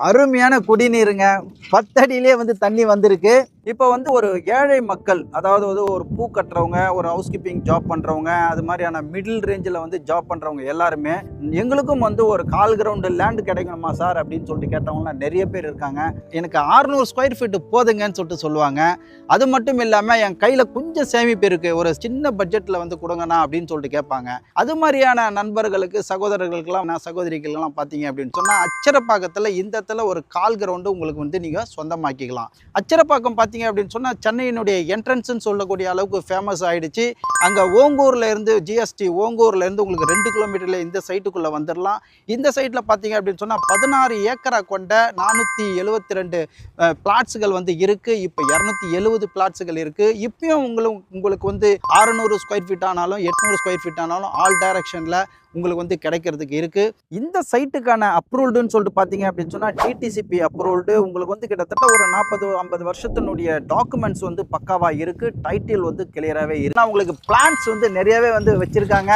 அருமையான குடிநீருங்க. 10 அடியிலே வந்து தண்ணி வந்திருக்கு. இப்போ வந்து ஒரு ஏழை மக்கள், அதாவது வந்து ஒரு பூ கட்டுறவங்க, ஒரு ஹவுஸ் கீப்பிங் ஜாப் பண்ணுறவங்க, அது மாதிரியான மிடில் ரேஞ்சில் வந்து ஜாப் பண்ணுறவங்க எல்லாருமே, எங்களுக்கும் வந்து ஒரு 1/4 கிரவுண்டு லேண்டு கிடைக்கணுமா சார் அப்படின்னு சொல்லிட்டு கேட்டவங்களாம் நிறைய பேர் இருக்காங்க. எனக்கு 600 ஸ்கொயர் ஃபீட்டு போதுங்கன்னு சொல்லிட்டு சொல்லுவாங்க. அது மட்டும் இல்லாமல் என் கையில் கொஞ்சம் சேமிப்பு இருக்குது, ஒரு சின்ன பட்ஜெட்டில் வந்து கொடுங்கண்ணா அப்படின்னு சொல்லிட்டு கேட்பாங்க. அது மாதிரியான நண்பர்களுக்கு, சகோதரர்களுக்கெல்லாம், சகோதரிகளுக்கெல்லாம் பார்த்தீங்க அப்படின்னு சொன்னால், அச்சரப்பாக்கத்தில் இந்த இடத்துல ஒரு 1/4 கிரவுண்டு உங்களுக்கு வந்து நீங்கள் சொந்தமாக்கிக்கலாம். அச்சரப்பாக்கம் பார்த்தீங்க அப்படின்னு சொன்னால் சென்னையினுடைய என்ட்ரன்ஸ்ன்னு சொல்லக்கூடிய அளவுக்கு ஃபேமஸ் ஆகிடுச்சு. அங்கே ஓங்கூரில் இருந்து ஜிஎஸ்டி ஓங்கூரில் இருந்து உங்களுக்கு 2 கிலோமீட்டரில் இந்த சைட்டுக்குள்ளே வந்துடலாம். இந்த சைட்டில் பார்த்தீங்க அப்படின்னு சொன்னால் 16 ஏக்கரா கொண்ட 472 பிளாட்ஸுகள் வந்து இருக்குது. இப்போ 270 பிளாட்ஸுகள் இருக்குது. இப்பயும் உங்களுக்கு வந்து 600 ஸ்கொயர் ஃபீட் ஆனாலும் 800 ஸ்கொயர் ஃபீட் ஆனாலும் ஆல் டைரக்ஷனில் உங்களுக்கு வந்து கிடைக்கிறதுக்கு இருக்குது. இந்த சைட்டுக்கான அப்ரூவ்டுன்னு சொல்லிட்டு பார்த்தீங்க அப்படின்னு சொன்னால் டிடிசிபி அப்ரூவ்டு. உங்களுக்கு வந்து கிட்டத்தட்ட ஒரு 40-50 வருஷத்தினுடைய டாக்குமெண்ட்ஸ் வந்து பக்காவாக இருக்குது. டைட்டில் வந்து கிளியராகவே இருக்குது. உங்களுக்கு பிளான்ஸ் வந்து நிறையவே வந்து வச்சுருக்காங்க.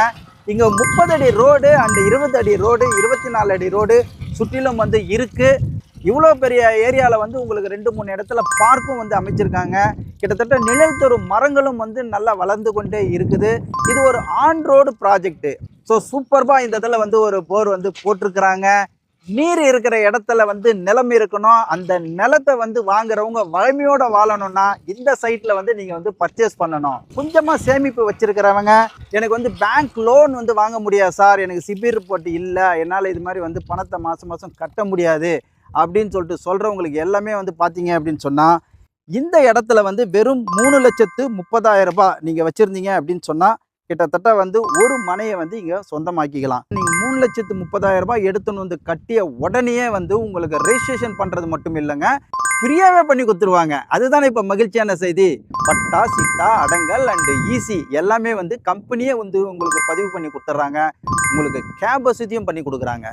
இங்கே 30 அடி ரோடு அண்ட் 20 அடி ரோடு, 24 அடி ரோடு சுற்றிலும் வந்து இருக்குது. இவ்வளோ பெரிய ஏரியாவில் வந்து உங்களுக்கு 2-3 இடத்துல பார்க்கும் வந்து அமைச்சிருக்காங்க. கிட்டத்தட்ட நிழல் தரும் மரங்களும் வந்து நல்லா வளர்ந்து கொண்டே இருக்குது. இது ஒரு ஆன் ரோடு ப்ராஜெக்ட்டு. ஸோ சூப்பர்பாக இந்த இதில் வந்து ஒரு போர் வந்து போட்டிருக்கிறாங்க. நீர் இருக்கிற இடத்துல வந்து நிலம் இருக்கணும். அந்த நிலத்தை வந்து வாங்குறவங்க வலிமையோட வாழணும்னா இந்த சைட்டில் வந்து நீங்கள் வந்து பர்ச்சேஸ் பண்ணணும். கொஞ்சமாக சேமிப்பு வச்சுருக்கிறவங்க, எனக்கு வந்து பேங்க் லோன் வந்து வாங்க முடியாது சார், எனக்கு சிபில் ரிப்போர்ட் இல்லை, என்னால் இது மாதிரி வந்து பணத்தை மாதம் மாதம் கட்ட முடியாது அப்படின்னு சொல்லிட்டு சொல்கிறவங்களுக்கு எல்லாமே வந்து பார்த்தீங்க அப்படின்னு சொன்னால், இந்த இடத்துல வந்து வெறும் 3,30,000 ரூபாய் நீங்கள் வச்சுருந்தீங்க அப்படின்னு சொன்னால் கிட்டத்தட்ட வந்து ஒரு மனையை வந்து இங்கே சொந்தமாக்கிக்கலாம். நீங்கள் 3,30,000 ரூபாய் எடுத்துன்னு வந்து கட்டிய உடனே வந்து உங்களுக்கு ரெஜிஸ்ட்ரேஷன் பண்ணுறது மட்டும் இல்லைங்க, ஃப்ரீயாகவே பண்ணி கொடுத்துருவாங்க. அதுதானே இப்போ மகிழ்ச்சியான செய்தி. பட்டா, சிட்டா, அடங்கல் அண்டு ஈசி எல்லாமே வந்து கம்பெனியே வந்து உங்களுக்கு பதிவு பண்ணி கொடுத்துட்றாங்க. உங்களுக்கு கேப் வசதியும் பண்ணி கொடுக்குறாங்க.